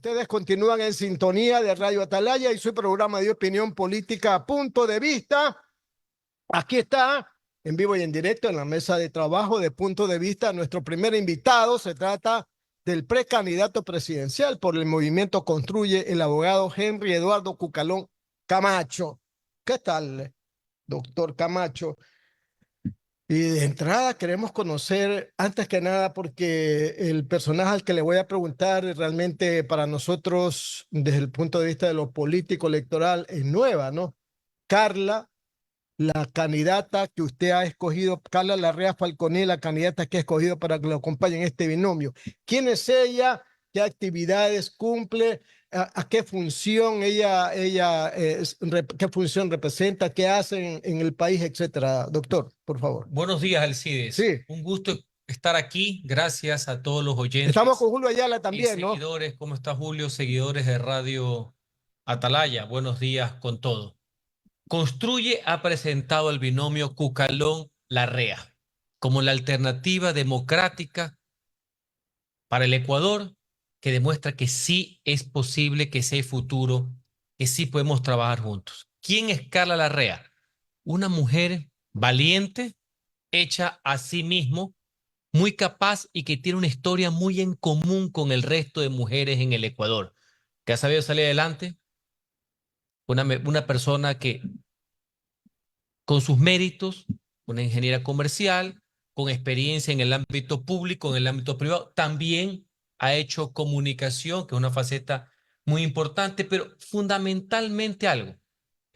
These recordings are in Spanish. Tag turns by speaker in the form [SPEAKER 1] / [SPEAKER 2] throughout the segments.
[SPEAKER 1] Ustedes continúan en sintonía de Radio Atalaya y su programa de opinión política Punto de Vista. Aquí está, en vivo y en directo, en la mesa de trabajo de Punto de Vista, nuestro primer invitado. Se trata del precandidato presidencial por el movimiento Construye, el abogado Henry Eduardo Cucalón Camacho. ¿Qué tal, doctor Camacho? Y de entrada queremos conocer, antes que nada, porque el personaje al que le voy a preguntar realmente para nosotros, desde el punto de vista de lo político electoral, es nueva, ¿no? Carla, la candidata que usted ha escogido, Carla Larrea Falconé, la candidata que ha escogido para que lo acompañe en este binomio. ¿Quién es ella? ¿Qué actividades cumple? ¿A qué función qué función representa? ¿Qué hace en el país, etcétera? Doctor, por favor.
[SPEAKER 2] Buenos días, Alcides.
[SPEAKER 1] Sí.
[SPEAKER 2] Un gusto estar aquí. Gracias a todos los oyentes.
[SPEAKER 1] Estamos con Julio Ayala
[SPEAKER 2] Y
[SPEAKER 1] también, ¿no?
[SPEAKER 2] seguidores. ¿Cómo está, Julio? Seguidores de Radio Atalaya. Buenos días con todo. Construye ha presentado el binomio Cucalón-Larrea como la alternativa democrática para el Ecuador, que demuestra que sí es posible, que sí hay futuro, que sí podemos trabajar juntos. ¿Quién es Carla Larrea? Una mujer valiente, hecha a sí mismo, muy capaz y que tiene una historia muy en común con el resto de mujeres en el Ecuador, que ha sabido salir adelante, una persona que con sus méritos, una ingeniera comercial, con experiencia en el ámbito público, en el ámbito privado, también ha hecho comunicación, que es una faceta muy importante, pero fundamentalmente algo.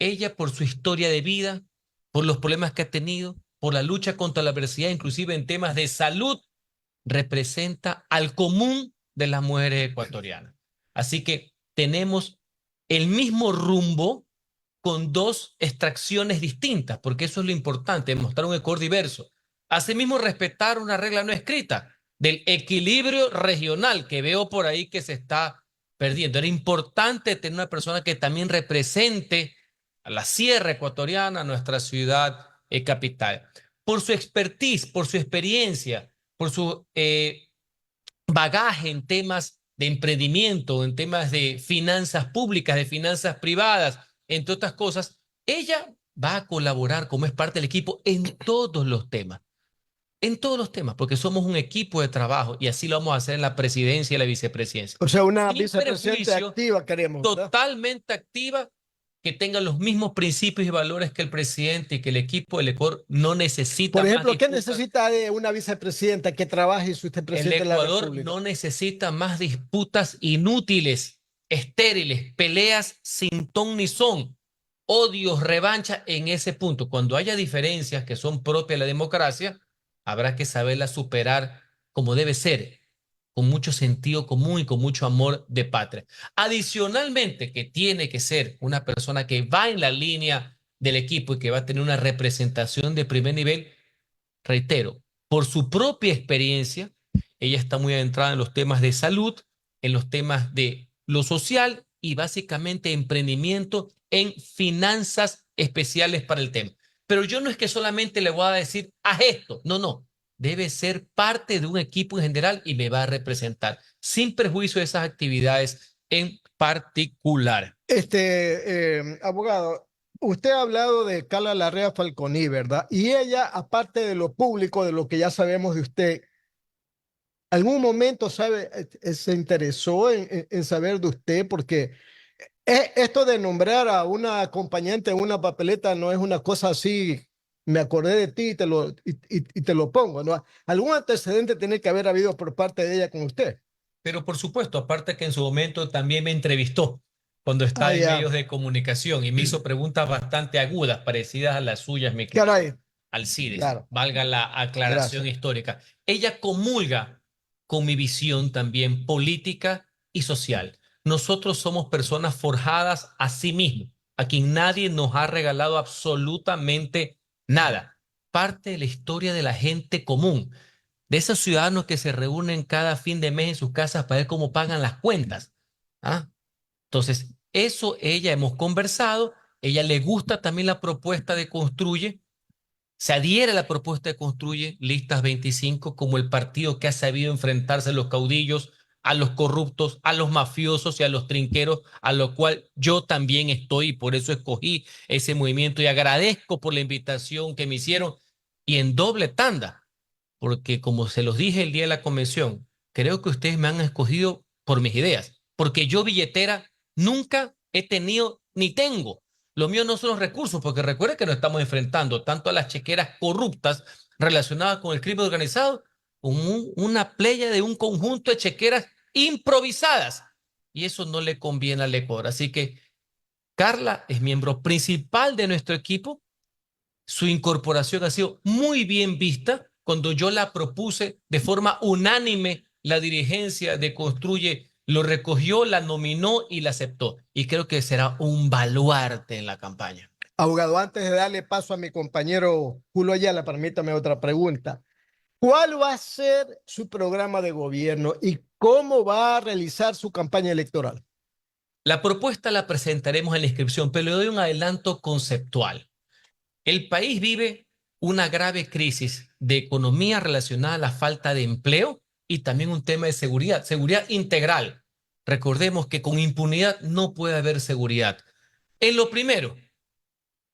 [SPEAKER 2] Ella, por su historia de vida, por los problemas que ha tenido, por la lucha contra la adversidad, inclusive en temas de salud, representa al común de las mujeres ecuatorianas. Así que tenemos el mismo rumbo con dos extracciones distintas, porque eso es lo importante, mostrar un Ecuador diverso. Asimismo, respetar una regla no escrita del equilibrio regional que veo por ahí que se está perdiendo. Era importante tener una persona que también represente a la sierra ecuatoriana, a nuestra ciudad capital. Por su expertise, por su experiencia, por su bagaje en temas de emprendimiento, en temas de finanzas públicas, de finanzas privadas, entre otras cosas, ella va a colaborar como es parte del equipo en todos los temas, porque somos un equipo de trabajo y así lo vamos a hacer en la presidencia y la vicepresidencia.
[SPEAKER 1] O sea, una
[SPEAKER 2] Sin
[SPEAKER 1] vicepresidenta
[SPEAKER 2] prejuicio,
[SPEAKER 1] activa queremos, ¿verdad?
[SPEAKER 2] totalmente activa, que tenga los mismos principios y valores que el presidente y que el equipo del Ecuador no necesita
[SPEAKER 1] Por
[SPEAKER 2] más
[SPEAKER 1] ejemplo, ¿qué
[SPEAKER 2] disputas.
[SPEAKER 1] necesita de una vicepresidenta que trabaje y usted
[SPEAKER 2] El
[SPEAKER 1] presidente de la
[SPEAKER 2] Ecuador
[SPEAKER 1] República?
[SPEAKER 2] no necesita más disputas inútiles, estériles, peleas sin ton ni son, odios, revancha en ese punto. Cuando haya diferencias que son propias de la democracia, habrá que saberlas superar como debe ser, con mucho sentido común y con mucho amor de patria. Adicionalmente, que tiene que ser una persona que va en la línea del equipo y que va a tener una representación de primer nivel, reitero, por su propia experiencia, ella está muy adentrada en los temas de salud, en los temas de lo social y básicamente emprendimiento en finanzas especiales para el tema. Pero yo no es que solamente le voy a decir, haz esto, no, no, debe ser parte de un equipo en general y me va a representar, sin perjuicio de esas actividades en particular.
[SPEAKER 1] Abogado, usted ha hablado de Carla Larrea Falconí, ¿verdad? Y ella, aparte de lo público, de lo que ya sabemos de usted, ¿algún momento se interesó en saber de usted? Porque esto de nombrar a una acompañante en una papeleta no es una cosa así, me acordé de ti y te lo pongo, ¿no? ¿Algún antecedente tiene que haber habido por parte de ella con usted?
[SPEAKER 2] Pero por supuesto, aparte que en su momento también me entrevistó cuando
[SPEAKER 1] Ah,
[SPEAKER 2] estaba en
[SPEAKER 1] ya,
[SPEAKER 2] medios de comunicación y me hizo preguntas bastante agudas, parecidas a las suyas, mi querido
[SPEAKER 1] caray,
[SPEAKER 2] Alcides,
[SPEAKER 1] claro,
[SPEAKER 2] valga la aclaración
[SPEAKER 1] gracias.
[SPEAKER 2] histórica. Ella comulga con mi visión también política y social. Nosotros somos personas forjadas a sí mismos, a quien nadie nos ha regalado absolutamente nada. Parte de la historia de la gente común, de esos ciudadanos que se reúnen cada fin de mes en sus casas para ver cómo pagan las cuentas. ¿Ah? Entonces, eso ella hemos conversado, ella le gusta también la propuesta de Construye, se adhiere a la propuesta de Construye Listas 25 como el partido que ha sabido enfrentarse a los caudillos a los corruptos, a los mafiosos y a los trinqueros, a lo cual yo también estoy y por eso escogí ese movimiento y agradezco por la invitación que me hicieron y en doble tanda, porque como se los dije el día de la convención, creo que ustedes me han escogido por mis ideas, porque yo billetera nunca he tenido ni tengo. Lo mío no son los recursos, porque recuerden que nos estamos enfrentando tanto a las chequeras corruptas relacionadas con el crimen organizado, como una playa de un conjunto de chequeras improvisadas. Y eso no le conviene al Ecuador. Así que Carla es miembro principal de nuestro equipo. Su incorporación ha sido muy bien vista. Cuando yo la propuse de forma unánime, la dirigencia de Construye lo recogió, la nominó y la aceptó. Y creo que será un baluarte en la campaña.
[SPEAKER 1] Abogado, antes de darle paso a mi compañero Julio Ayala, permítame otra pregunta. ¿Cuál va a ser su programa de gobierno y cómo va a realizar su campaña electoral?
[SPEAKER 2] La propuesta la presentaremos en la inscripción, pero le doy un adelanto conceptual. El país vive una grave crisis de economía relacionada a la falta de empleo y también un tema de seguridad, seguridad integral. Recordemos que con impunidad no puede haber seguridad. En lo primero,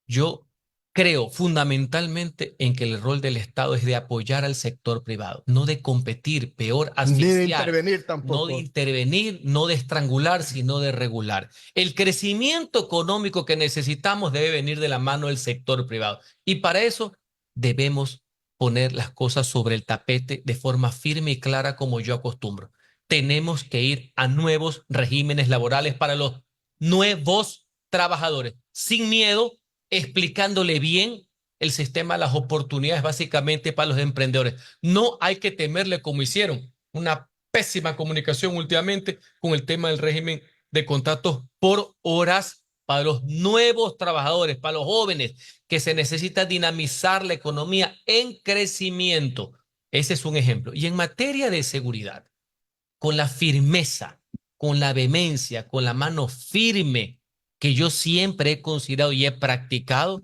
[SPEAKER 2] yo creo fundamentalmente en que el rol del Estado es de apoyar al sector privado, no de competir, peor
[SPEAKER 1] Ni de
[SPEAKER 2] asfixiar,
[SPEAKER 1] intervenir
[SPEAKER 2] no de
[SPEAKER 1] tampoco.
[SPEAKER 2] intervenir, no de estrangular, sino de regular. El crecimiento económico que necesitamos debe venir de la mano del sector privado. Y para eso debemos poner las cosas sobre el tapete de forma firme y clara como yo acostumbro. Tenemos que ir a nuevos regímenes laborales para los nuevos trabajadores, sin miedo, explicándole bien el sistema de las oportunidades básicamente para los emprendedores. No hay que temerle como hicieron una pésima comunicación últimamente con el tema del régimen de contratos por horas para los nuevos trabajadores, para los jóvenes, que se necesita dinamizar la economía en crecimiento. Ese es un ejemplo. Y en materia de seguridad, con la firmeza, con la vehemencia, con la mano firme que yo siempre he considerado y he practicado,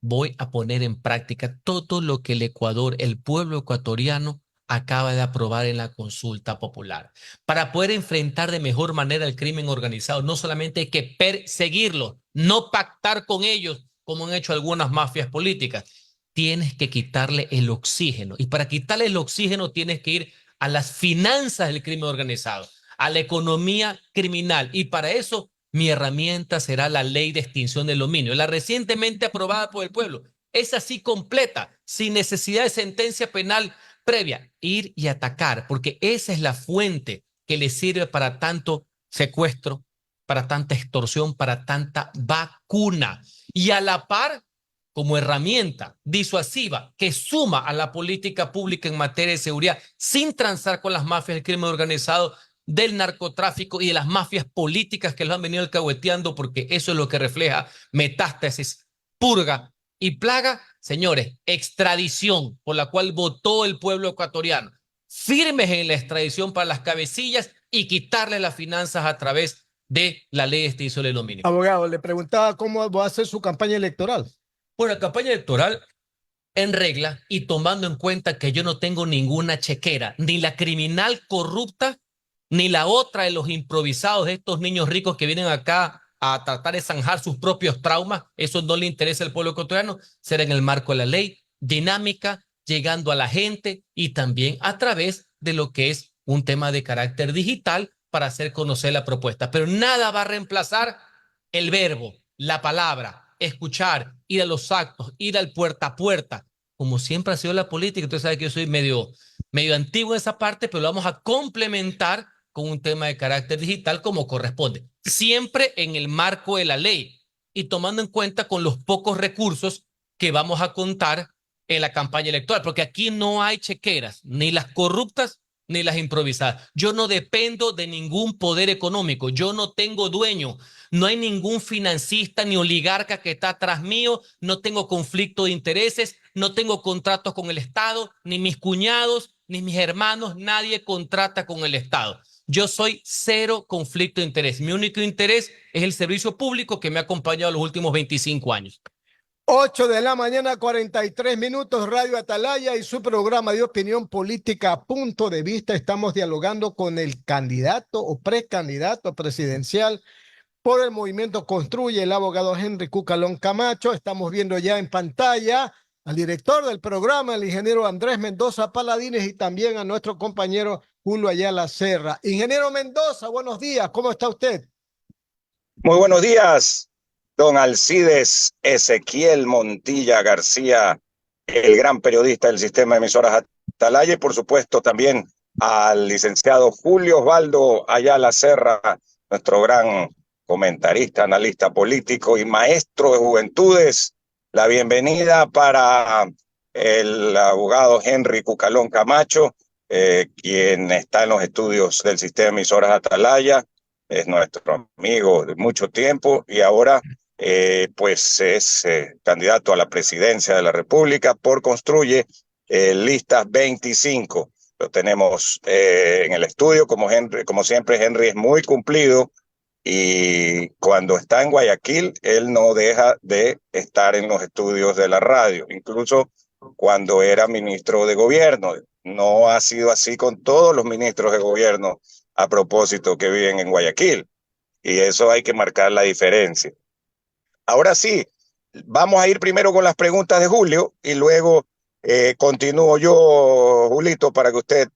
[SPEAKER 2] voy a poner en práctica todo lo que el Ecuador, el pueblo ecuatoriano, acaba de aprobar en la consulta popular. Para poder enfrentar de mejor manera el crimen organizado, no solamente hay que perseguirlo, no pactar con ellos, como han hecho algunas mafias políticas. Tienes que quitarle el oxígeno. Y para quitarle el oxígeno tienes que ir a las finanzas del crimen organizado, a la economía criminal. Y para eso mi herramienta será la ley de extinción del dominio, la recientemente aprobada por el pueblo. Es así completa, sin necesidad de sentencia penal previa. Ir y atacar, porque esa es la fuente que le sirve para tanto secuestro, para tanta extorsión, para tanta vacuna. Y a la par, como herramienta disuasiva que suma a la política pública en materia de seguridad, sin transar con las mafias del crimen organizado, del narcotráfico y de las mafias políticas que lo han venido alcahueteando, porque eso es lo que refleja metástasis, purga y plaga. Señores, extradición por la cual votó el pueblo ecuatoriano, firmes en la extradición para las cabecillas y quitarle las finanzas a través de la ley de extinción del dominio.
[SPEAKER 1] Abogado, le preguntaba cómo va a ser su campaña electoral.
[SPEAKER 2] Bueno, la campaña electoral en regla y tomando en cuenta que yo no tengo ninguna chequera, ni la criminal corrupta, ni la otra de los improvisados de estos niños ricos que vienen acá a tratar de zanjar sus propios traumas. Eso no le interesa al pueblo ecuatoriano. Será en el marco de la ley, dinámica, llegando a la gente y también a través de lo que es un tema de carácter digital para hacer conocer la propuesta. Pero nada va a reemplazar el verbo, la palabra, escuchar, ir a los actos, ir al puerta a puerta, como siempre ha sido la política. Usted sabe que yo soy medio antiguo en esa parte, pero lo vamos a complementar con un tema de carácter digital como corresponde, siempre en el marco de la ley y tomando en cuenta con los pocos recursos que vamos a contar en la campaña electoral, porque aquí no hay chequeras, ni las corruptas ni las improvisadas. Yo no dependo de ningún poder económico, yo no tengo dueño, no hay ningún financista ni oligarca que está atrás mío, no tengo conflicto de intereses, no tengo contratos con el Estado, ni mis cuñados, ni mis hermanos, nadie contrata con el Estado. Yo soy cero conflicto de interés. Mi único interés es el servicio público que me ha acompañado los últimos 25 años.
[SPEAKER 1] 8 de la mañana, 43 minutos, Radio Atalaya y su programa de opinión política Punto de Vista. Estamos dialogando con el candidato o precandidato presidencial por el movimiento Construye, el abogado Henry Cucalón Camacho. Estamos viendo ya en pantalla al director del programa, el ingeniero Andrés Mendoza Paladines, y también a nuestro compañero Julio Ayala Serra. Ingeniero Mendoza, buenos días, ¿cómo está usted?
[SPEAKER 3] Muy buenos días, don Alcides Ezequiel Montilla García, el gran periodista del sistema de emisoras Atalaya, y por supuesto también al licenciado Julio Osvaldo Ayala Serra, nuestro gran comentarista, analista político y maestro de juventudes. La bienvenida para el abogado Henry Cucalón Camacho, quien está en los estudios del sistema de emisoras Atalaya. Es nuestro amigo de mucho tiempo y ahora pues es candidato a la presidencia de la República por Construye Listas 25. Lo tenemos en el estudio, como siempre. Henry es muy cumplido y cuando está en Guayaquil él no deja de estar en los estudios de la radio, incluso cuando era ministro de gobierno. No ha sido así con todos los ministros de gobierno a propósito que viven en Guayaquil, y eso hay que marcar la diferencia. Ahora sí, vamos a ir primero con las preguntas de Julio y luego continúo yo, Julito, para que usted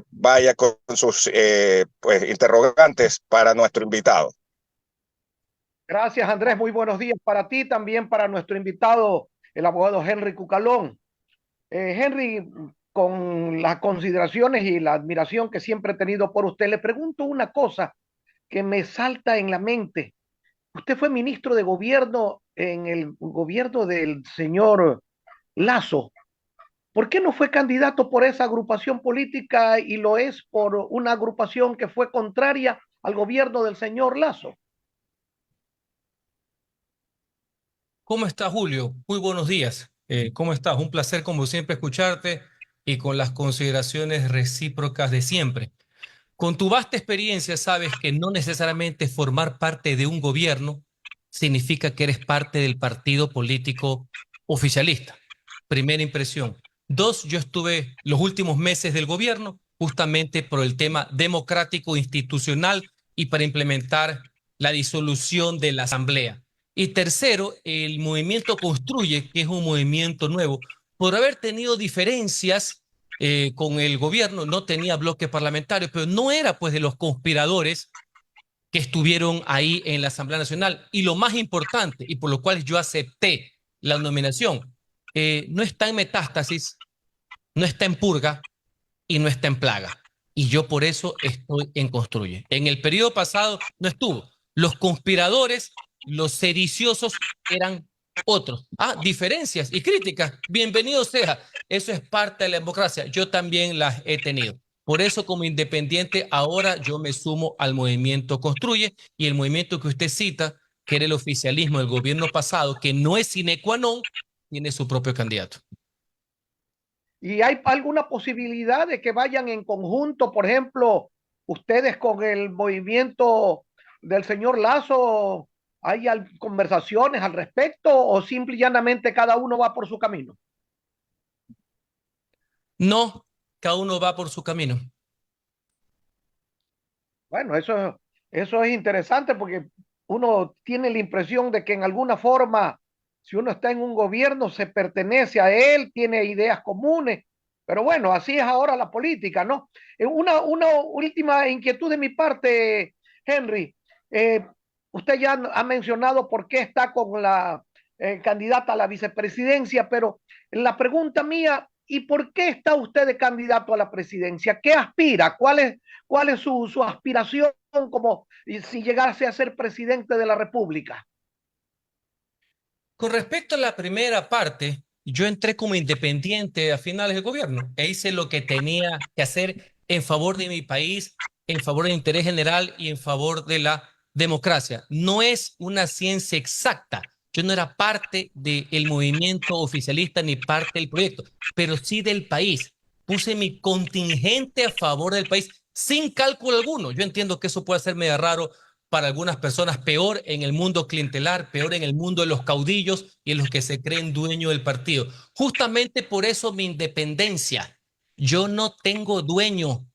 [SPEAKER 3] vaya con sus pues, interrogantes para nuestro invitado.
[SPEAKER 4] Gracias, Andrés. Muy buenos días para ti, también para nuestro invitado, el abogado Henry Cucalón. Henry, con las consideraciones y la admiración que siempre he tenido por usted, le pregunto una cosa que me salta en la mente. Usted fue ministro de gobierno en el gobierno del señor Lazo. ¿Por qué no fue candidato por esa agrupación política y lo es por una agrupación que fue contraria al gobierno del señor Lazo?
[SPEAKER 2] ¿Cómo estás, Julio? Muy buenos días. ¿Cómo estás? Un placer, como siempre, escucharte y con las consideraciones recíprocas de siempre. Con tu vasta experiencia, sabes que no necesariamente formar parte de un gobierno significa que eres parte del partido político oficialista. Primera impresión. Dos, yo estuve los últimos meses del gobierno justamente por el tema democrático institucional y para implementar la disolución de la Asamblea. Y tercero, el movimiento Construye, que es un movimiento nuevo, por haber tenido diferencias con el gobierno, no tenía bloque parlamentario, pero no era pues de los conspiradores que estuvieron ahí en la Asamblea Nacional. Y lo más importante, y por lo cual yo acepté la nominación, no está en metástasis, no está en purga y no está en plaga. Y yo por eso estoy en Construye. En el periodo pasado no estuvo. Los conspiradores, los sediciosos eran otros. Diferencias y críticas, bienvenido sea. Eso es parte de la democracia. Yo también las he tenido. Por eso, como independiente, ahora yo me sumo al movimiento Construye, y el movimiento que usted cita, que era el oficialismo del gobierno pasado, que no es sine qua non, tiene su propio candidato.
[SPEAKER 4] ¿Y hay alguna posibilidad de que vayan en conjunto, por ejemplo, ustedes con el movimiento del señor Lazo? ¿Hay conversaciones al respecto o simple y llanamente cada uno va por su camino?
[SPEAKER 2] No, cada uno va por su camino.
[SPEAKER 4] Bueno, eso es interesante porque uno tiene la impresión de que en alguna forma, si uno está en un gobierno, se pertenece a él, tiene ideas comunes, pero bueno, así es ahora la política, ¿no? Una última inquietud de mi parte, Henry. Eh, Usted ya ha mencionado por qué está con la candidata a la vicepresidencia, pero la pregunta mía, ¿y por qué está usted de candidato a la presidencia? ¿Qué aspira? ¿Cuál es su aspiración como si llegase a ser presidente de la República?
[SPEAKER 2] Con respecto a la primera parte, yo entré como independiente a finales del gobierno e hice lo que tenía que hacer en favor de mi país, en favor del interés general y en favor de la democracia. No es una ciencia exacta. Yo no era parte del movimiento oficialista ni parte del proyecto, pero sí del país. Puse mi contingente a favor del país sin cálculo alguno. Yo entiendo que eso puede ser medio raro para algunas personas, peor en el mundo clientelar, peor en el mundo de los caudillos y en los que se creen dueños del partido. Justamente por eso mi independencia. Yo no tengo dueño,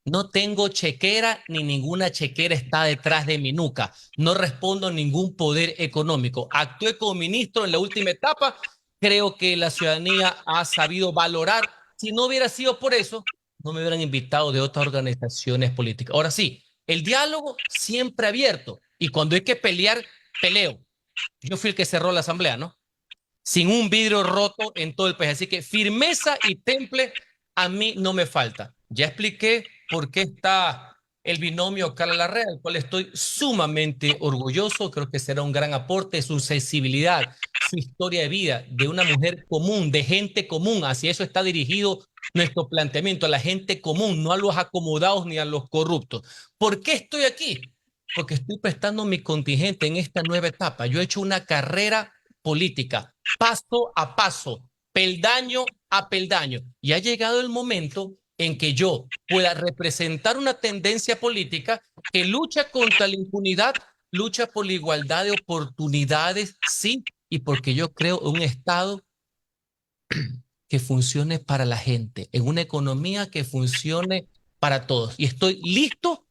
[SPEAKER 2] no tengo chequera, ni ninguna chequera está detrás de mi nuca. No respondo a ningún poder económico. Actué como ministro en la última etapa. Creo que la ciudadanía ha sabido valorar. Si no hubiera sido por eso, no me hubieran invitado de otras organizaciones políticas. Ahora sí, el diálogo siempre abierto. Y cuando hay que pelear, peleo. Yo fui el que cerró la asamblea, ¿no? Sin un vidrio roto en todo el país. Así que firmeza y temple a mí no me falta. Ya expliqué por qué está el binomio Carla Larrea, del cual estoy sumamente orgulloso. Creo que será un gran aporte, su sensibilidad, su historia de vida de una mujer común, de gente común. Hacia eso está dirigido nuestro planteamiento, a la gente común, no a los acomodados ni a los corruptos. ¿Por qué estoy aquí? Porque estoy prestando mi contingente en esta nueva etapa. Yo he hecho una carrera política, paso a paso, peldaño a peldaño. Y ha llegado el momento en que yo pueda representar una tendencia política que lucha contra la impunidad, lucha por la igualdad de oportunidades, sí, y porque yo creo en un Estado que funcione para la gente, en una economía que funcione para todos. Y estoy listo.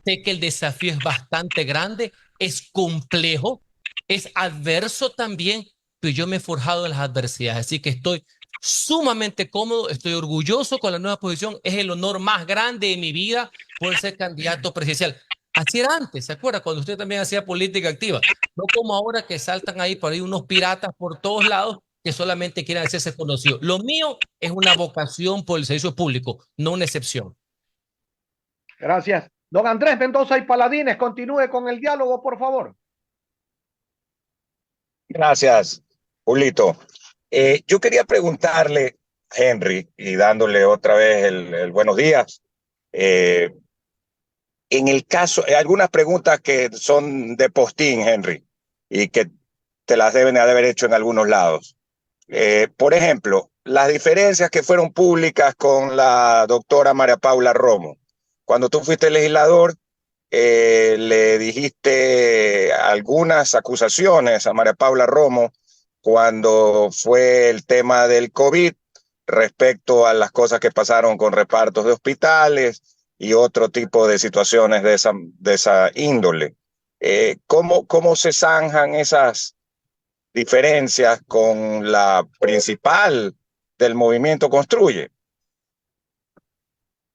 [SPEAKER 2] Sé que el desafío es bastante grande, es complejo, es adverso también, pero yo me he forjado en las adversidades, así que estoy sumamente cómodo, estoy orgulloso con la nueva posición, es el honor más grande de mi vida poder ser candidato presidencial. Así era antes, ¿se acuerda? Cuando usted también hacía política activa, no como ahora que saltan ahí por ahí unos piratas por todos lados que solamente quieren hacerse conocidos. Lo mío es una vocación por el servicio público, no una excepción.
[SPEAKER 4] Gracias. Don Andrés Mendoza y Paladines, continúe con el diálogo, por favor.
[SPEAKER 3] Gracias, Julito. Yo quería preguntarle, Henry, y dándole otra vez el buenos días, en el caso, algunas preguntas que son de postín, Henry, y que te las deben haber hecho en algunos lados. Por ejemplo, las diferencias que fueron públicas con la doctora María Paula Romo. Cuando tú fuiste legislador, le dijiste algunas acusaciones a María Paula Romo cuando fue el tema del COVID respecto a las cosas que pasaron con repartos de hospitales y otro tipo de situaciones de esa índole. ¿Cómo se zanjan esas diferencias con la principal del movimiento Construye?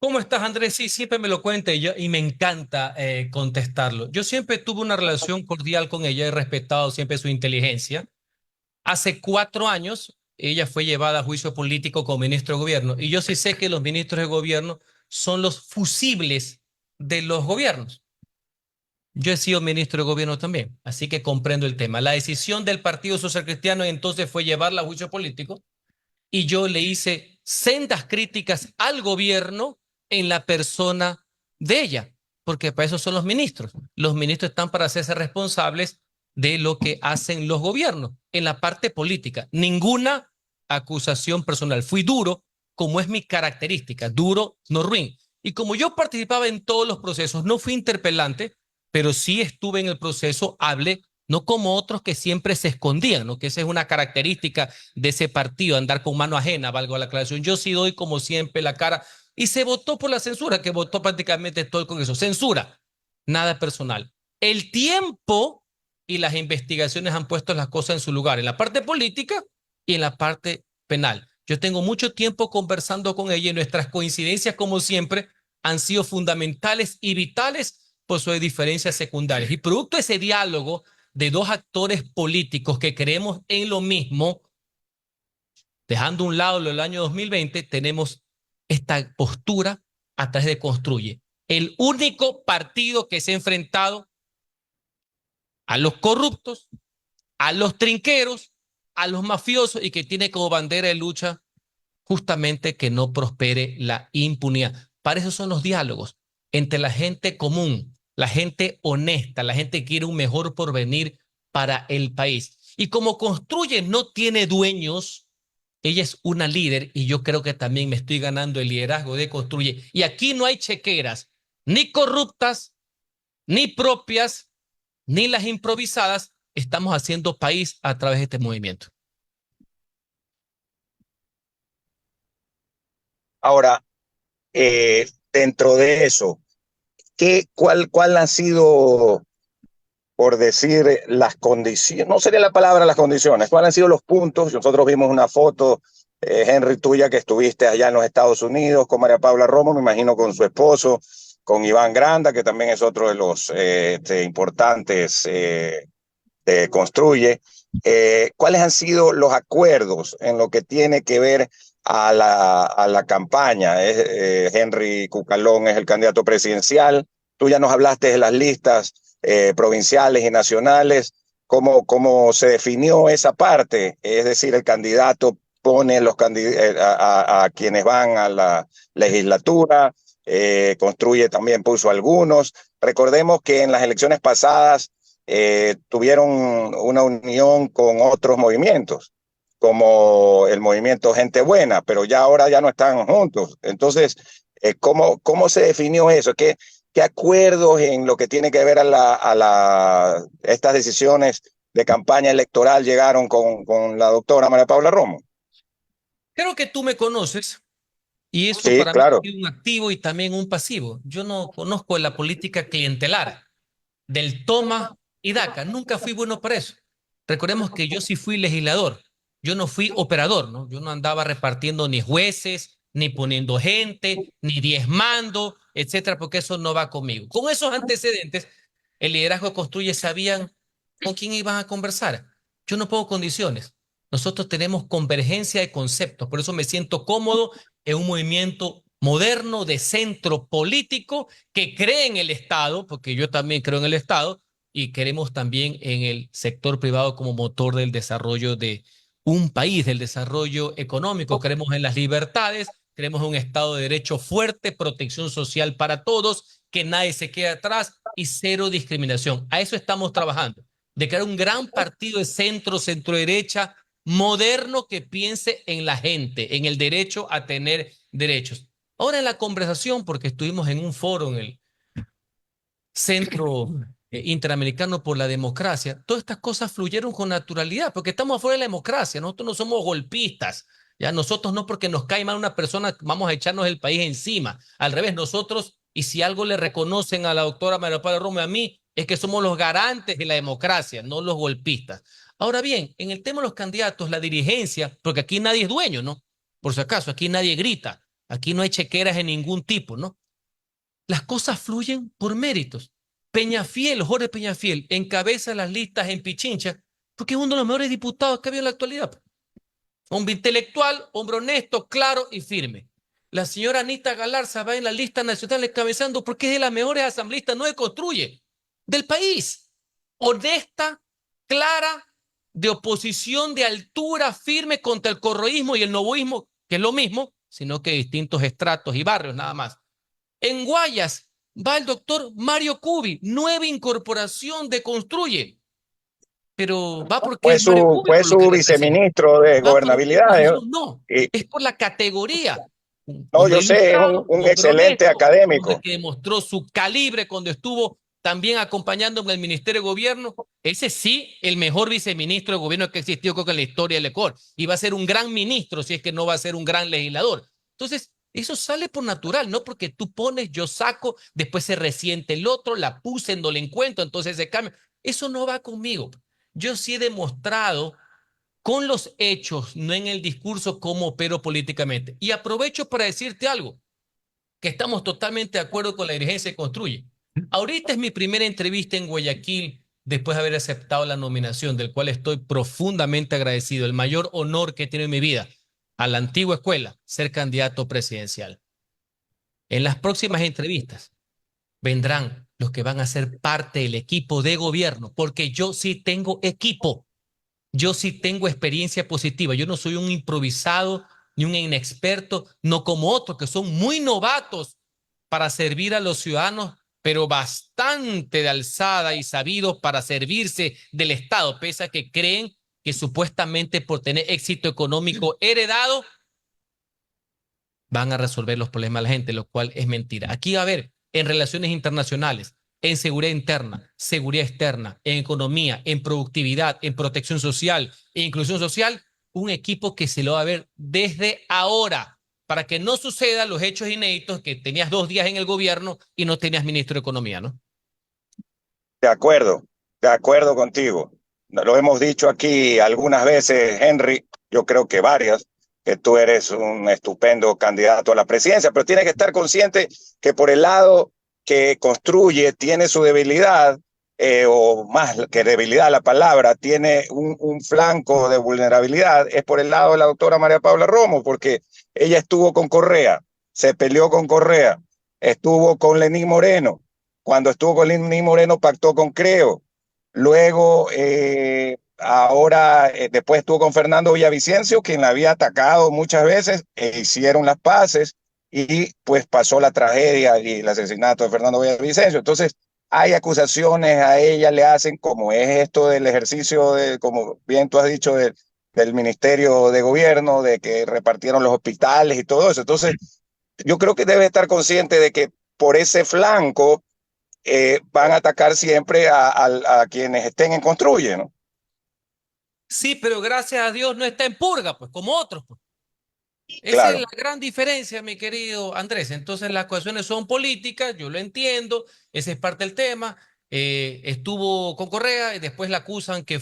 [SPEAKER 2] ¿Cómo estás, Andrés? Sí, siempre me lo cuenta y me encanta contestarlo. Yo siempre tuve una relación cordial con ella, he respetado siempre su inteligencia. Hace 4 años, ella fue llevada a juicio político como ministro de gobierno y yo sí sé que los ministros de gobierno son los fusibles de los gobiernos. Yo he sido ministro de gobierno también, así que comprendo el tema. La decisión del Partido Social Cristiano entonces fue llevarla a juicio político y yo le hice sendas críticas al gobierno en la persona de ella, porque para eso son los ministros. Los ministros están para hacerse responsables de lo que hacen los gobiernos en la parte política. Ninguna acusación personal. Fui duro, como es mi característica, duro, no ruin. Y como yo participaba en todos los procesos, no fui interpelante, pero sí estuve en el proceso, hablé, no como otros que siempre se escondían, ¿no? Que esa es una característica de ese partido, andar con mano ajena, valgo la aclaración. Yo sí doy como siempre la cara y se votó por la censura, que votó prácticamente todo el Congreso. Censura, nada personal. El tiempo y las investigaciones han puesto las cosas en su lugar, en la parte política y en la parte penal. Yo tengo mucho tiempo conversando con ella y nuestras coincidencias, como siempre, han sido fundamentales y vitales por sus diferencias secundarias. Y producto de ese diálogo de dos actores políticos que creemos en lo mismo, dejando a un lado lo del año 2020, tenemos esta postura a través de Construye. El único partido que se ha enfrentado a los corruptos, a los trinqueros, a los mafiosos y que tiene como bandera de lucha justamente que no prospere la impunidad. Para eso son los diálogos entre la gente común, la gente honesta, la gente que quiere un mejor porvenir para el país. Y como Construye no tiene dueños, ella es una líder y yo creo que también me estoy ganando el liderazgo de Construye. Y aquí no hay chequeras, ni corruptas, ni propias, ni las improvisadas, estamos haciendo país a través de este movimiento.
[SPEAKER 3] Ahora, dentro de eso, ¿cuál han sido, por decir, las condiciones? No sería la palabra las condiciones, ¿cuáles han sido los puntos? Nosotros vimos una foto, Henry, tuya, que estuviste allá en los Estados Unidos con María Paula Romo, me imagino con su esposo, con Iván Granda, que también es otro de los importantes Construye. ¿Cuáles han sido los acuerdos en lo que tiene que ver a la campaña? Henry Cucalón es el candidato presidencial. Tú ya nos hablaste de las listas provinciales y nacionales. ¿Cómo se definió esa parte? Es decir, el candidato pone a quienes van a la legislatura, Construye también puso algunos. Recordemos que en las elecciones pasadas tuvieron una unión con otros movimientos, como el movimiento Gente Buena, pero ahora ya no están juntos. Entonces, ¿cómo se definió eso? ¿Qué acuerdos en lo que tiene que ver estas decisiones de campaña electoral llegaron con la doctora María Paula Romo?
[SPEAKER 2] Creo que tú me conoces y eso
[SPEAKER 3] Sí,
[SPEAKER 2] para
[SPEAKER 3] claro.
[SPEAKER 2] mí es un activo y también un pasivo. Yo no conozco la política clientelar del toma y daca. Nunca fui bueno para eso. Recordemos que yo sí fui legislador. Yo no fui operador, ¿no? Yo no andaba repartiendo ni jueces, ni poniendo gente, ni diezmando, etcétera, porque eso no va conmigo. Con esos antecedentes, el liderazgo Construye sabían con quién iban a conversar. Yo no pongo condiciones. Nosotros tenemos convergencia de conceptos. Por eso me siento cómodo en un movimiento moderno de centro político que cree en el Estado, porque yo también creo en el Estado, y queremos también en el sector privado como motor del desarrollo de un país, del desarrollo económico. Creemos en las libertades, creemos en un Estado de Derecho fuerte, protección social para todos, que nadie se quede atrás y cero discriminación. A eso estamos trabajando, de crear un gran partido de centro-derecha moderno que piense en la gente, en el derecho a tener derechos. Ahora en la conversación, porque estuvimos en un foro en el Centro Interamericano por la Democracia, todas estas cosas fluyeron con naturalidad, porque estamos afuera de la democracia, nosotros no somos golpistas, ya nosotros no porque nos cae mal una persona vamos a echarnos el país encima, al revés, nosotros, y si algo le reconocen a la doctora María Paula Romo y a mí, es que somos los garantes de la democracia, no los golpistas. Ahora bien, en el tema de los candidatos, la dirigencia, porque aquí nadie es dueño, ¿no? Por si acaso, aquí nadie grita, aquí no hay chequeras de ningún tipo, ¿no? Las cosas fluyen por méritos. Peñafiel, Jorge Peñafiel, encabeza las listas en Pichincha, porque es uno de los mejores diputados que había en la actualidad. Hombre intelectual, hombre honesto, claro y firme. La señora Anita Galarza va en la lista nacional encabezando porque es de las mejores asambleístas, no de Construye, del país. Honesta, clara, de oposición de altura, firme contra el correísmo y el novoísmo, que es lo mismo, sino que distintos estratos y barrios nada más. En Guayas va el doctor Mario Cubi, nueva incorporación de Construye. Pero va porque es Mario Cubi
[SPEAKER 3] Fue
[SPEAKER 2] por lo que
[SPEAKER 3] su
[SPEAKER 2] representa.
[SPEAKER 3] viceministro de
[SPEAKER 2] Va por
[SPEAKER 3] gobernabilidad.
[SPEAKER 2] no,
[SPEAKER 3] Y,
[SPEAKER 2] es por la categoría. Un
[SPEAKER 3] no,
[SPEAKER 2] hombre
[SPEAKER 3] yo sé, es
[SPEAKER 2] ilustrado,
[SPEAKER 3] un
[SPEAKER 2] hombre
[SPEAKER 3] excelente
[SPEAKER 2] honesto, un hombre
[SPEAKER 3] académico.
[SPEAKER 2] que demostró su calibre cuando estuvo también acompañándome en el Ministerio de Gobierno. Ese sí, el mejor viceministro de gobierno que existió creo que en la historia del ECOR. Y va a ser un gran ministro si es que no va a ser un gran legislador. Entonces, eso sale por natural, no porque tú pones, yo saco, después se resiente el otro, la puse, no le encuentro, entonces se cambia. Eso no va conmigo. Yo sí he demostrado con los hechos, no en el discurso, cómo opero políticamente. Y aprovecho para decirte algo, que estamos totalmente de acuerdo con la dirigencia que Construye. Ahorita es mi primera entrevista en Guayaquil después de haber aceptado la nominación, del cual estoy profundamente agradecido. El mayor honor que he tenido en mi vida, a la antigua escuela, ser candidato presidencial. En las próximas entrevistas vendrán los que van a ser parte del equipo de gobierno, porque yo sí tengo equipo. Yo sí tengo experiencia positiva. Yo no soy un improvisado ni un inexperto, no como otros que son muy novatos para servir a los ciudadanos, pero bastante de alzada y sabidos para servirse del Estado, pese a que creen que supuestamente por tener éxito económico heredado van a resolver los problemas de la gente, lo cual es mentira. Aquí, a ver, en relaciones internacionales, en seguridad interna, seguridad externa, en economía, en productividad, en protección social e inclusión social, un equipo que se lo va a ver desde ahora, para que no sucedan los hechos inéditos que tenías 2 días en el gobierno y no tenías ministro de Economía, ¿no?
[SPEAKER 3] De acuerdo contigo. Lo hemos dicho aquí algunas veces, Henry, yo creo que varias, que tú eres un estupendo candidato a la presidencia, pero tienes que estar consciente que por el lado que construye tiene su debilidad, o más que debilidad la palabra, tiene un flanco de vulnerabilidad, es por el lado de la doctora María Paula Romo, porque ella estuvo con Correa, se peleó con Correa, estuvo con Lenín Moreno, cuando estuvo con Lenín Moreno pactó con Creo, luego ahora después estuvo con Fernando Villavicencio, quien la había atacado muchas veces, hicieron las paces y pues pasó la tragedia y el asesinato de Fernando Villavicencio. Entonces hay acusaciones a ella, le hacen como es esto del ejercicio, de, como bien tú has dicho, del Ministerio de Gobierno, de que repartieron los hospitales y todo eso. Entonces yo creo que debe estar consciente de que por ese flanco van a atacar siempre a quienes estén en Construye, ¿no?
[SPEAKER 2] Sí, pero gracias a Dios no está en purga, pues, como otros, pues. Esa es
[SPEAKER 3] Claro.
[SPEAKER 2] la gran diferencia, mi querido Andrés. Entonces las acusaciones son políticas, yo lo entiendo, ese es parte del tema. Estuvo con Correa y después la acusan que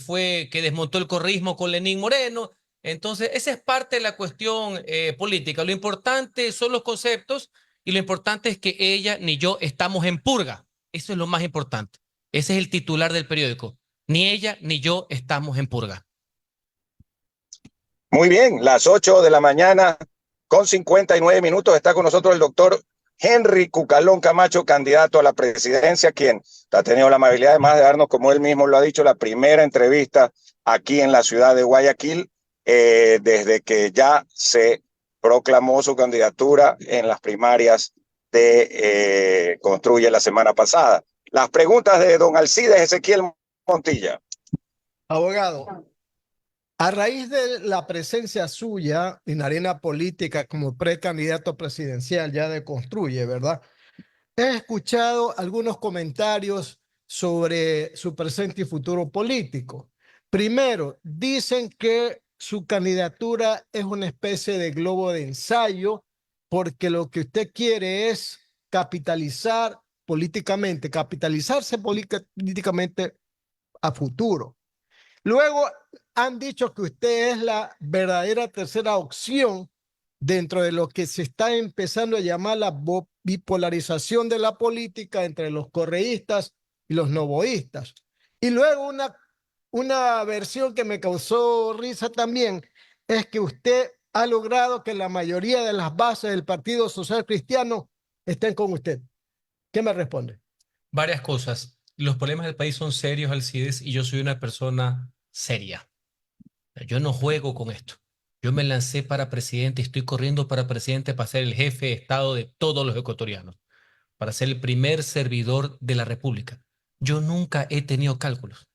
[SPEAKER 2] desmontó el correísmo con Lenín Moreno. Entonces esa es parte de la cuestión política. Lo importante son los conceptos y lo importante es que ella ni yo estamos en purga. Eso es lo más importante. Ese es el titular del periódico. Ni ella ni yo estamos en purga.
[SPEAKER 3] Muy bien, las 8 de la mañana con 59 minutos está con nosotros el doctor Henry Cucalón Camacho, candidato a la presidencia, quien ha tenido la amabilidad además de darnos, como él mismo lo ha dicho, la primera entrevista aquí en la ciudad de Guayaquil, desde que ya se proclamó su candidatura en las primarias de Construye la semana pasada. Las preguntas de don Alcides Ezequiel Montilla.
[SPEAKER 1] Abogado, a raíz de la presencia suya en la arena política como precandidato presidencial ya de Construye, ¿verdad? He escuchado algunos comentarios sobre su presente y futuro político. Primero, dicen que su candidatura es una especie de globo de ensayo porque lo que usted quiere es capitalizar políticamente, capitalizarse políticamente a futuro. Luego han dicho que usted es la verdadera tercera opción dentro de lo que se está empezando a llamar la bipolarización de la política entre los correístas y los novoístas. Y luego una versión que me causó risa también es que usted ha logrado que la mayoría de las bases del Partido Social Cristiano estén con usted. ¿Qué me responde?
[SPEAKER 2] Varias cosas. Los problemas del país son serios, Alcides, y yo soy una persona seria. Yo no juego con esto. Yo me lancé para presidente y estoy corriendo para presidente para ser el jefe de Estado de todos los ecuatorianos, para ser el primer servidor de la República. Yo nunca he tenido cálculos.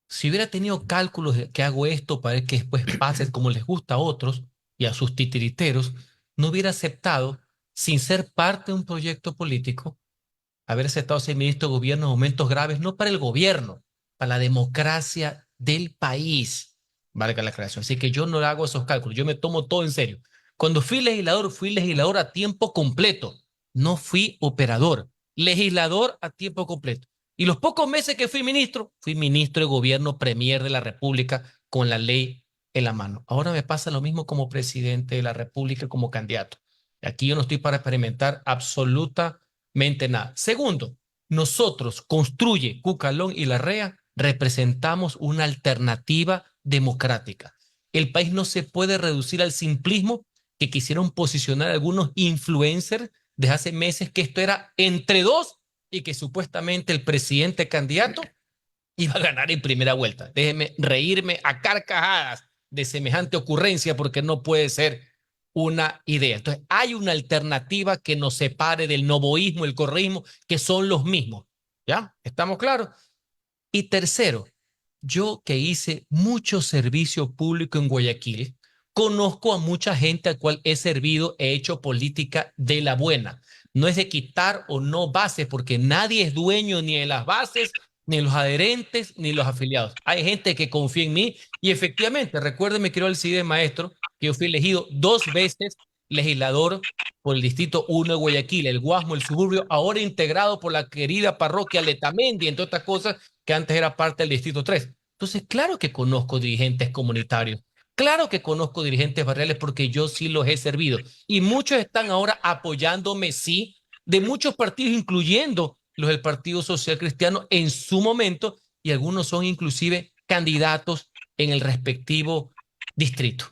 [SPEAKER 2] Si hubiera tenido cálculos de que hago esto para que después pase como les gusta a otros y a sus titiriteros, no hubiera aceptado, sin ser parte de un proyecto político, haber aceptado ser ministro de gobierno en momentos graves, no para el gobierno, para la democracia del país, valga la aclaración. Así que yo no hago esos cálculos, yo me tomo todo en serio. Cuando fui legislador a tiempo completo, no fui operador, legislador a tiempo completo. Y los pocos meses que fui ministro de gobierno premier de la República con la ley en la mano. Ahora me pasa lo mismo como presidente de la República, como candidato. Aquí yo no estoy para experimentar absolutamente nada. Segundo, nosotros, Construye, Cucalón y Larrea, representamos una alternativa democrática. El país no se puede reducir al simplismo que quisieron posicionar algunos influencers desde hace meses, que esto era entre dos y que supuestamente el presidente candidato iba a ganar en primera vuelta. Déjeme reírme a carcajadas de semejante ocurrencia porque no puede ser una idea. Entonces, hay una alternativa que nos separe del novoísmo, el correísmo, que son los mismos. ¿Ya? ¿Estamos claros? Y tercero, yo que hice mucho servicio público en Guayaquil, conozco a mucha gente a cual he servido, he hecho política de la buena. no es de quitar o no bases, porque nadie es dueño ni de las bases, ni los adherentes, ni los afiliados. Hay gente que confía en mí y efectivamente, recuérdeme, quiero Alcides, maestro, que yo fui elegido 2 veces legislador por el Distrito 1 de Guayaquil, el Guasmo, el suburbio, ahora integrado por la querida parroquia Letamendi, entre otras cosas, que antes era parte del Distrito 3. Entonces, claro que conozco dirigentes comunitarios, claro que conozco dirigentes barriales porque yo sí los he servido. Y muchos están ahora apoyándome, sí, de muchos partidos, incluyendo los del Partido Social Cristiano en su momento, y algunos son inclusive candidatos en el respectivo distrito.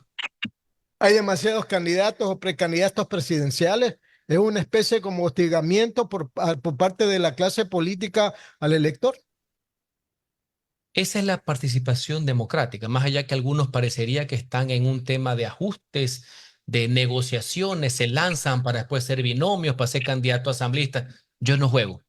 [SPEAKER 1] Hay demasiados candidatos o precandidatos presidenciales. Es una especie como hostigamiento por parte de la clase política al elector.
[SPEAKER 2] Esa es la participación democrática, más allá que algunos parecería que están en un tema de ajustes, de negociaciones, se lanzan para después ser binomios, para ser candidato a asambleísta. Yo no juego.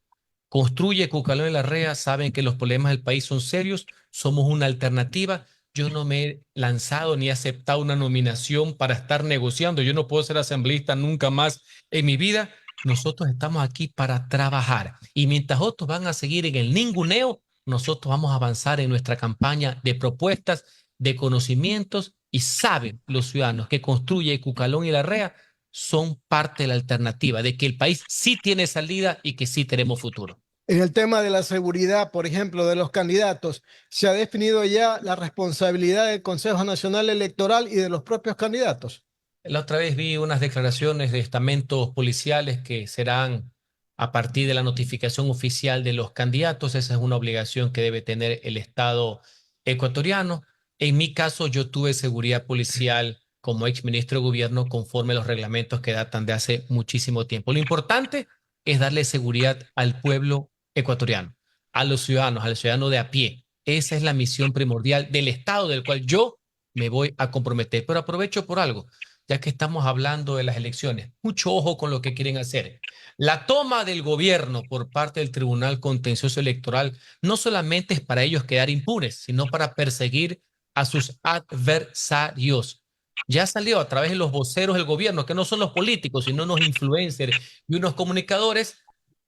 [SPEAKER 2] Construye Cucalón y Larrea, saben que los problemas del país son serios, somos una alternativa. Yo no me he lanzado ni he aceptado una nominación para estar negociando. Yo no puedo ser asambleísta nunca más en mi vida. Nosotros estamos aquí para trabajar. Y mientras otros van a seguir en el ninguneo, nosotros vamos a avanzar en nuestra campaña de propuestas, de conocimientos, y saben los ciudadanos que Construye Cucalón y Larrea son parte de la alternativa, de que el país sí tiene salida y que sí tenemos futuro.
[SPEAKER 1] En el tema de la seguridad, por ejemplo, de los candidatos, se ha definido ya la responsabilidad del Consejo Nacional Electoral y de los propios candidatos.
[SPEAKER 2] La otra vez vi unas declaraciones de estamentos policiales que serán a partir de la notificación oficial de los candidatos. Esa es una obligación que debe tener el Estado ecuatoriano. En mi caso, yo tuve seguridad policial como exministro de gobierno conforme a los reglamentos que datan de hace muchísimo tiempo. Lo importante es darle seguridad al pueblo ecuatoriano, a los ciudadanos, al ciudadano de a pie. Esa es la misión primordial del Estado, del cual yo me voy a comprometer. Pero aprovecho por algo, ya que estamos hablando de las elecciones. Mucho ojo con lo que quieren hacer. La toma del gobierno por parte del Tribunal Contencioso Electoral no solamente es para ellos quedar impunes, sino para perseguir a sus adversarios. Ya salió a través de los voceros del gobierno, que no son los políticos, sino unos influencers y unos comunicadores,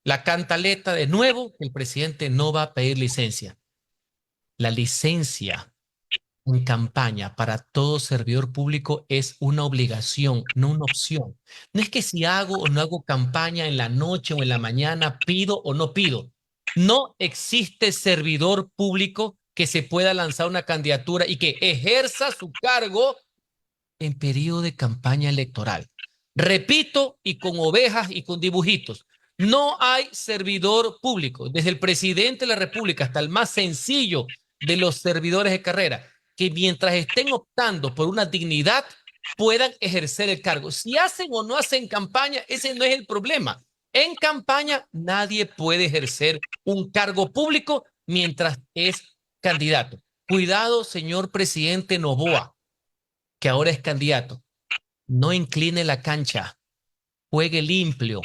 [SPEAKER 2] la cantaleta de nuevo que el presidente no va a pedir licencia. La licencia en campaña para todo servidor público es una obligación, no una opción. No es que si hago o no hago campaña en la noche o en la mañana, pido o no pido. No existe servidor público que se pueda lanzar una candidatura y que ejerza su cargo en periodo de campaña electoral. Repito, y con ovejas y con dibujitos, no hay servidor público, desde el presidente de la República hasta el más sencillo de los servidores de carrera, que mientras estén optando por una dignidad, puedan ejercer el cargo. Si hacen o no hacen campaña, ese no es el problema. En campaña nadie puede ejercer un cargo público mientras es candidato. Cuidado, señor presidente Noboa, que ahora es candidato. No incline la cancha, juegue limpio,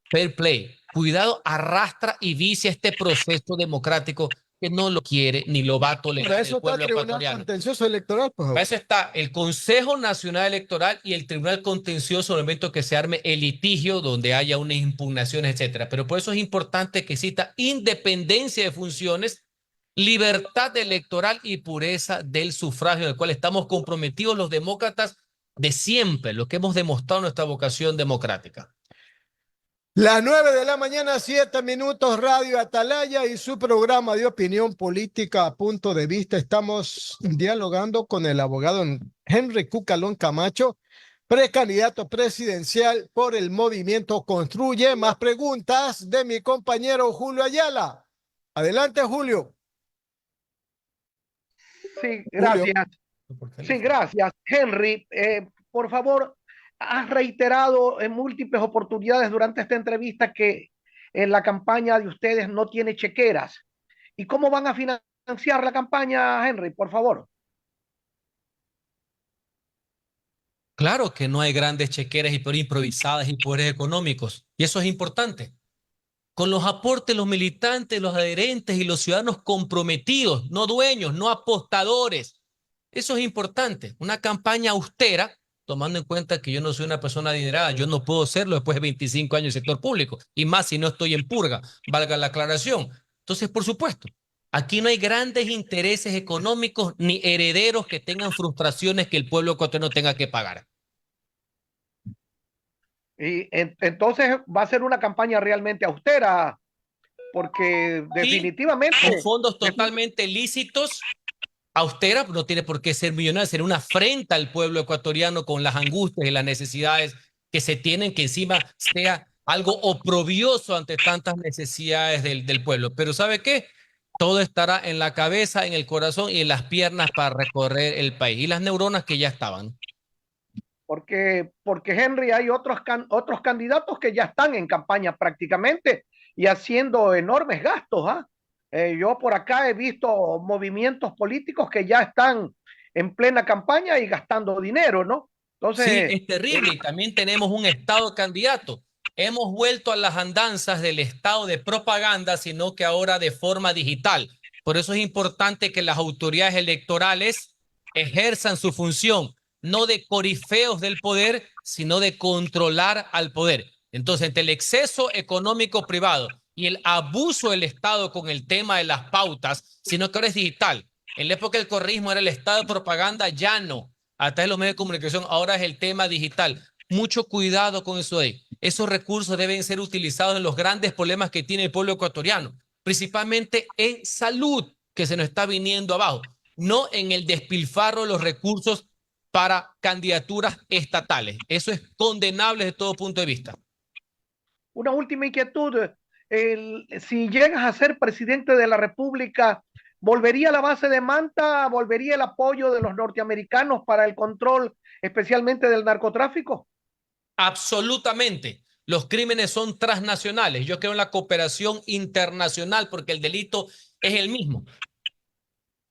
[SPEAKER 2] fair play. Cuidado, arrastra y vicia este proceso democrático que no lo quiere ni lo va a tolerar
[SPEAKER 1] Para eso
[SPEAKER 2] el pueblo
[SPEAKER 1] está el Tribunal
[SPEAKER 2] ecuatoriano.
[SPEAKER 1] Contencioso Electoral. Pues.
[SPEAKER 2] Para eso está el Consejo Nacional Electoral y el Tribunal Contencioso en el momento que se arme el litigio donde haya unas impugnaciones, etcétera. Pero por eso es importante que exista independencia de funciones, libertad electoral y pureza del sufragio, en el cual estamos comprometidos los demócratas de siempre, lo que hemos demostrado nuestra vocación democrática.
[SPEAKER 1] Las 9 de la mañana, 7 minutos, Radio Atalaya y su programa de opinión política Punto de Vista. Estamos dialogando con el abogado Henry Cucalón Camacho, precandidato presidencial por el movimiento Construye. Más preguntas de mi compañero Julio Ayala. Adelante, Julio.
[SPEAKER 4] Sí, gracias.
[SPEAKER 2] Julio.
[SPEAKER 4] Sí, gracias. Henry, por favor, has reiterado en múltiples oportunidades durante esta entrevista que la campaña de ustedes no tiene chequeras. ¿Y cómo van a financiar la campaña, Henry? Por favor.
[SPEAKER 2] Claro que no hay grandes chequeras y improvisadas y poderes económicos. Y eso es importante. Con los aportes, los militantes, los adherentes y los ciudadanos comprometidos, no dueños, no apostadores. Eso es importante. Una campaña austera tomando en cuenta que yo no soy una persona adinerada, yo no puedo serlo después de 25 años en el sector público, y más si no estoy en purga, valga la aclaración. Entonces, por supuesto, aquí no hay grandes intereses económicos ni herederos que tengan frustraciones que el pueblo ecuatoriano tenga que pagar.
[SPEAKER 4] Y entonces va a ser una campaña realmente austera, porque
[SPEAKER 2] Sí,
[SPEAKER 4] definitivamente
[SPEAKER 2] con fondos totalmente lícitos, austera, no tiene por qué ser millonaria, ser una afrenta al pueblo ecuatoriano con las angustias y las necesidades que se tienen, que encima sea algo oprobioso ante tantas necesidades del pueblo. Pero ¿sabe qué? Todo estará en la cabeza, en el corazón y en las piernas para recorrer el país. Y las neuronas que ya estaban.
[SPEAKER 4] porque Henry, hay otros candidatos que ya están en campaña prácticamente y haciendo enormes gastos. ¿Ah? Yo por acá he visto movimientos políticos que ya están en plena campaña y gastando dinero, ¿no?
[SPEAKER 2] Sí,
[SPEAKER 4] Entonces,
[SPEAKER 2] es terrible. Y también tenemos un estado candidato. Hemos vuelto a las andanzas del estado de propaganda, sino que ahora de forma digital. Por eso es importante que las autoridades electorales ejerzan su función, no de corifeos del poder, sino de controlar al poder. Entonces, entre el exceso económico privado y el abuso del Estado con el tema de las pautas, sino que ahora es digital. En la época del correísmo era el estado de propaganda, ya no a través de los medios de comunicación, ahora es el tema digital. Mucho cuidado con eso ahí. Esos recursos deben ser utilizados en los grandes problemas que tiene el pueblo ecuatoriano, principalmente en salud, que se nos está viniendo abajo, no en el despilfarro de los recursos para candidaturas estatales. Eso es condenable desde todo punto de vista.
[SPEAKER 4] una última inquietud. Si llegas a ser presidente de la República, ¿volvería la base de Manta? ¿Volvería el apoyo de los norteamericanos para el control, especialmente del narcotráfico?
[SPEAKER 2] Absolutamente. Los crímenes son transnacionales. Yo creo en la cooperación internacional porque el delito es el mismo.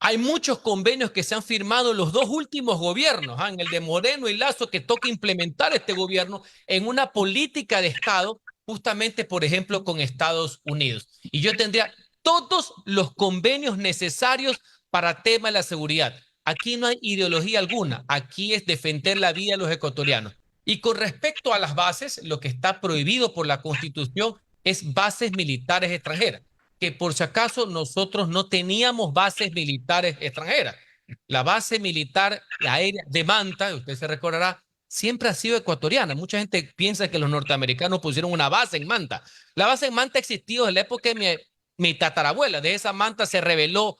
[SPEAKER 2] Hay muchos convenios que se han firmado en los dos últimos gobiernos, en el de Moreno y Lazo, que toca implementar este gobierno en una política de Estado, justamente, por ejemplo, con Estados Unidos. Y yo tendría todos los convenios necesarios para tema de la seguridad. Aquí no hay ideología alguna, aquí es defender la vida de los ecuatorianos. Y con respecto a las bases, lo que está prohibido por la Constitución es bases militares extranjeras, que por si acaso nosotros no teníamos bases militares extranjeras. La base militar aérea de Manta, usted se recordará, siempre ha sido ecuatoriana. Mucha gente piensa que los norteamericanos pusieron una base en Manta. La base en Manta existió desde la época de mi tatarabuela. De esa Manta se rebeló,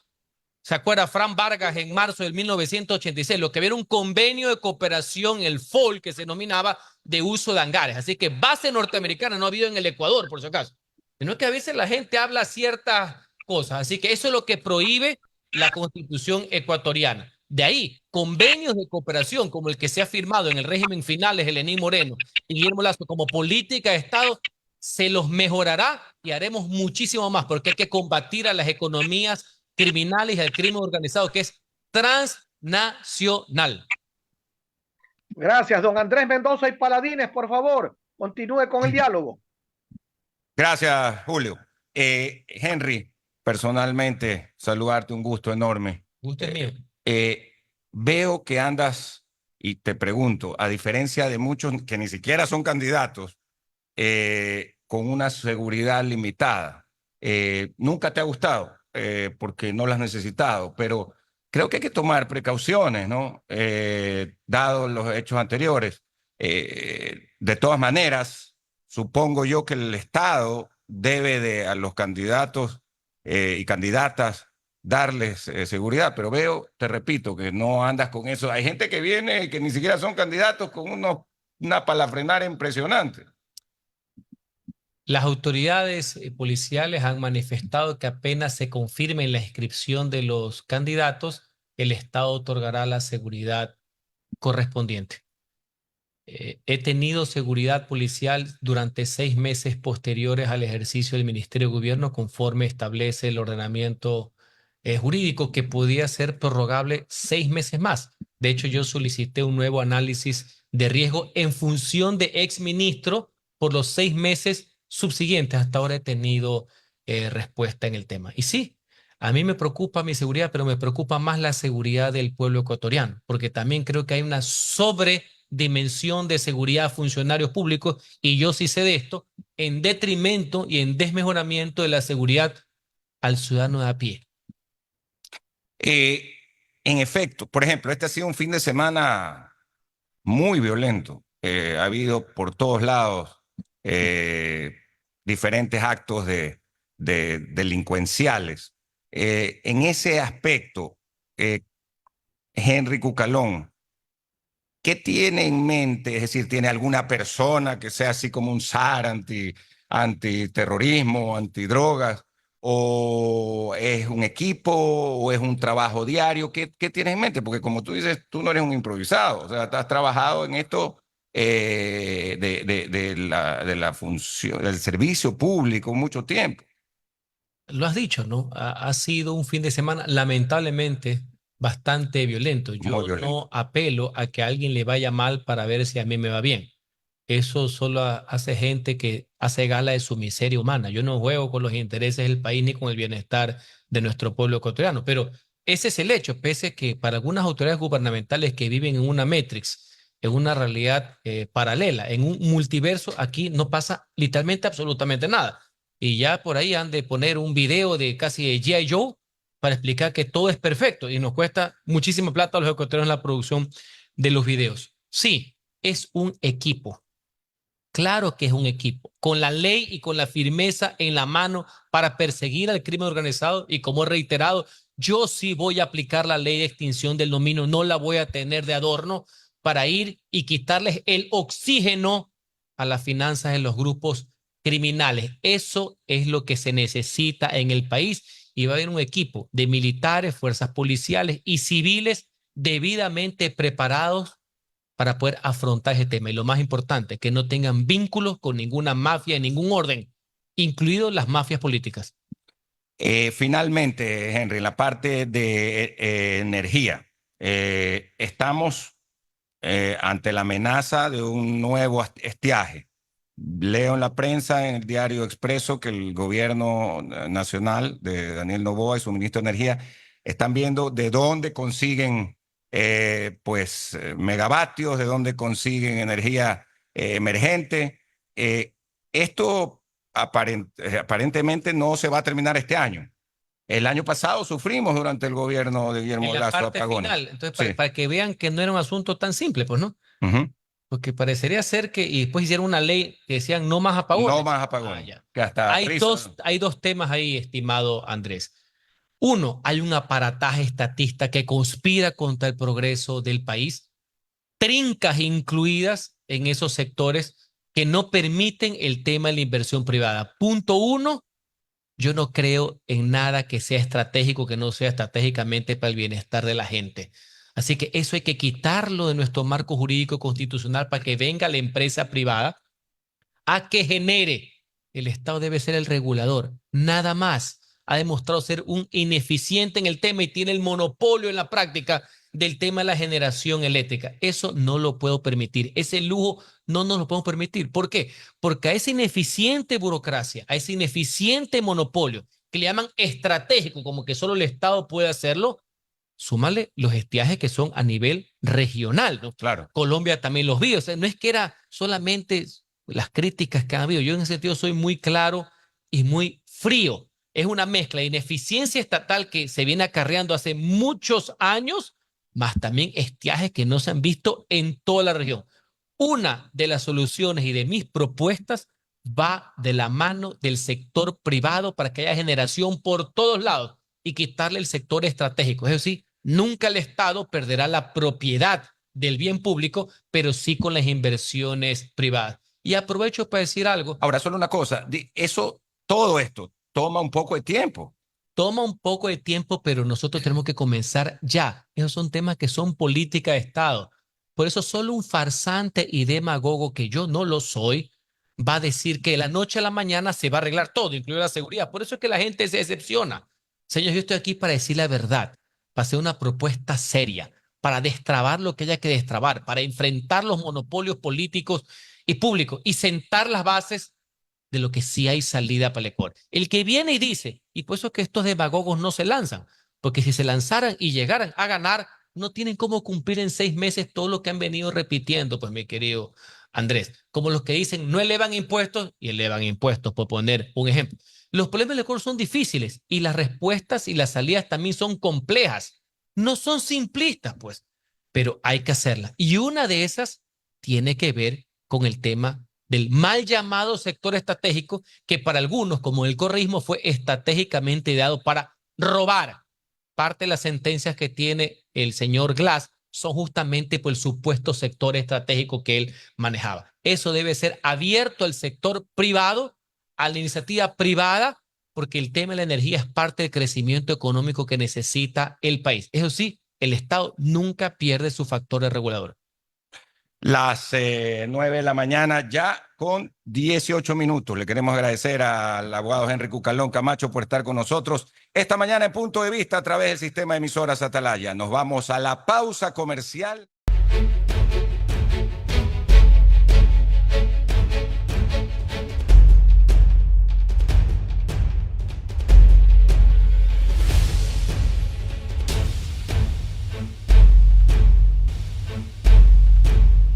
[SPEAKER 2] ¿se acuerda? Fran Vargas en marzo del 1986, lo que era un convenio de cooperación, el FOL, que se denominaba de uso de hangares. Así que base norteamericana no ha habido en el Ecuador, por si acaso. Sino que a veces la gente habla ciertas cosas. Así que eso es lo que prohíbe la Constitución ecuatoriana. De ahí, convenios de cooperación como el que se ha firmado en el régimen finales de Lenín Moreno y Guillermo Lazo como política de Estado, se los mejorará y haremos muchísimo más porque hay que combatir a las economías criminales y al crimen organizado que es transnacional.
[SPEAKER 4] Gracias, don Andrés Mendoza y Paladines, por favor, continúe con el diálogo.
[SPEAKER 5] Gracias, Julio. Henry, personalmente, saludarte, un gusto enorme.
[SPEAKER 2] Gusto es mío.
[SPEAKER 5] Veo que andas, y te pregunto, a diferencia de muchos que ni siquiera son candidatos, con una seguridad limitada. Nunca te ha gustado, porque no la has necesitado, pero creo que hay que tomar precauciones, ¿no? Dados los hechos anteriores. De todas maneras, supongo yo que el Estado debe a los candidatos y candidatas darles seguridad, pero veo, te repito, que no andas con eso. Hay gente que viene que ni siquiera son candidatos con una palafrenaria impresionante.
[SPEAKER 2] Las autoridades policiales han manifestado que apenas se confirme la inscripción de los candidatos, el Estado otorgará la seguridad correspondiente. He tenido seguridad policial durante 6 meses posteriores al ejercicio del Ministerio de Gobierno conforme establece el ordenamiento jurídico que podía ser prorrogable 6 meses más. De hecho, yo solicité un nuevo análisis de riesgo en función de exministro por los 6 meses subsiguientes. Hasta ahora he tenido respuesta en el tema. Y sí, a mí me preocupa mi seguridad, pero me preocupa más la seguridad del pueblo ecuatoriano, porque también creo que hay una dimensión de seguridad a funcionarios públicos, y yo sí sé de esto, en detrimento y en desmejoramiento de la seguridad al ciudadano de a pie.
[SPEAKER 5] En efecto, por ejemplo, este ha sido un fin de semana muy violento. Ha habido por todos lados diferentes actos de delincuenciales. En ese aspecto, Henry Cucalón, ¿qué tiene en mente? Es decir, ¿tiene alguna persona que sea así como un zar antiterrorismo, antidrogas? ¿O es un equipo? ¿O es un trabajo diario? ¿Qué tienes en mente? Porque como tú dices, tú no eres un improvisado. O sea, has trabajado en esto de la función, del servicio público mucho tiempo.
[SPEAKER 2] Lo has dicho, ¿no? Ha sido un fin de semana lamentablemente bastante violento.
[SPEAKER 5] Muy
[SPEAKER 2] Yo
[SPEAKER 5] violento.
[SPEAKER 2] no apelo a que a alguien le vaya mal para ver si a mí me va bien. Eso solo hace gente que hace gala de su miseria humana. Yo no juego con los intereses del país ni con el bienestar de nuestro pueblo ecuatoriano, pero ese es el hecho, pese a que para algunas autoridades gubernamentales que viven en una Matrix, en una realidad paralela, en un multiverso, aquí no pasa literalmente absolutamente nada. Y ya por ahí han de poner un video de casi de G.I. Joe para explicar que todo es perfecto y nos cuesta muchísima plata a los ecuatorianos la producción de los videos. Sí, es un equipo. Claro que es un equipo, con la ley y con la firmeza en la mano para perseguir al crimen organizado, y como he reiterado, yo sí voy a aplicar la ley de extinción del dominio, no la voy a tener de adorno para ir y quitarles el oxígeno a las finanzas de los grupos criminales. Eso es lo que se necesita en el país, y va a haber un equipo de militares, fuerzas policiales y civiles debidamente preparados para poder afrontar ese tema. Y lo más importante, que no tengan vínculos con ninguna mafia de ningún orden, incluido las mafias políticas.
[SPEAKER 5] Finalmente, Henry, en la parte de energía, estamos ante la amenaza de un nuevo estiaje. Leo en la prensa, en el diario Expreso, que el gobierno nacional de Daniel Noboa y su ministro de Energía están viendo de dónde consiguen megavatios, de dónde consiguen energía emergente. Esto aparentemente no se va a terminar este año. El año pasado sufrimos durante el gobierno de Guillermo
[SPEAKER 2] En la
[SPEAKER 5] Lasso
[SPEAKER 2] parte
[SPEAKER 5] apagones.
[SPEAKER 2] final, entonces
[SPEAKER 5] Sí.
[SPEAKER 2] para que vean que no era un asunto tan simple, pues, ¿no?
[SPEAKER 5] Uh-huh.
[SPEAKER 2] Porque parecería ser que, y después hicieron una ley que decían no más apagones.
[SPEAKER 5] No más apagones.
[SPEAKER 2] Ya.
[SPEAKER 5] Que hasta
[SPEAKER 2] Hay dos temas ahí, estimado Andrés. Uno, hay un aparataje estatista que conspira contra el progreso del país, trincas incluidas en esos sectores que no permiten el tema de la inversión privada. Punto uno, yo no creo en nada que sea estratégico, que no sea estratégicamente para el bienestar de la gente. Así que eso hay que quitarlo de nuestro marco jurídico constitucional para que venga la empresa privada a que genere. El Estado debe ser el regulador, nada más. Ha demostrado ser un ineficiente en el tema y tiene el monopolio en la práctica del tema de la generación eléctrica. Eso no lo puedo permitir. Ese lujo no nos lo podemos permitir. ¿Por qué? Porque a esa ineficiente burocracia, a ese ineficiente monopolio que le llaman estratégico, como que solo el Estado puede hacerlo, súmale los estiajes que son a nivel regional, ¿no?
[SPEAKER 5] Claro.
[SPEAKER 2] Colombia también los vio. O sea, no es que era solamente las críticas que han habido. Yo en ese sentido soy muy claro y muy frío. Es una mezcla de ineficiencia estatal que se viene acarreando hace muchos años, más también estiajes que no se han visto en toda la región. Una de las soluciones y de mis propuestas va de la mano del sector privado para que haya generación por todos lados y quitarle el sector estratégico. Es decir, nunca el Estado perderá la propiedad del bien público, pero sí con las inversiones privadas. Y aprovecho para decir algo.
[SPEAKER 5] Ahora, solo una cosa, todo esto toma un poco de tiempo.
[SPEAKER 2] Toma un poco de tiempo, pero nosotros tenemos que comenzar ya. Esos son temas que son política de Estado. Por eso solo un farsante y demagogo, que yo no lo soy, va a decir que de la noche a la mañana se va a arreglar todo, incluida la seguridad. Por eso es que la gente se decepciona. Señor, yo estoy aquí para decir la verdad, para hacer una propuesta seria, para destrabar lo que haya que destrabar, para enfrentar los monopolios políticos y públicos y sentar las bases de lo que sí hay salida para el Ecuador. El que viene y dice, y por eso es que estos demagogos no se lanzan, porque si se lanzaran y llegaran a ganar, no tienen cómo cumplir en 6 meses todo lo que han venido repitiendo, pues mi querido Andrés, como los que dicen no elevan impuestos y elevan impuestos, por poner un ejemplo. Los problemas del Ecuador son difíciles y las respuestas y las salidas también son complejas. No son simplistas, pues, pero hay que hacerlas. Y una de esas tiene que ver con el tema del mal llamado sector estratégico, que para algunos, como el correísmo, fue estratégicamente ideado para robar. Parte de las sentencias que tiene el señor Glass son justamente por el supuesto sector estratégico que él manejaba. Eso debe ser abierto al sector privado, a la iniciativa privada, porque el tema de la energía es parte del crecimiento económico que necesita el país. Eso sí, el Estado nunca pierde su factor regulador.
[SPEAKER 5] Las 9 de la mañana ya con 18 minutos. Le queremos agradecer al abogado Henry Cucalón Camacho por estar con nosotros esta mañana en Punto de Vista a través del sistema de emisoras Atalaya. Nos vamos a la pausa comercial.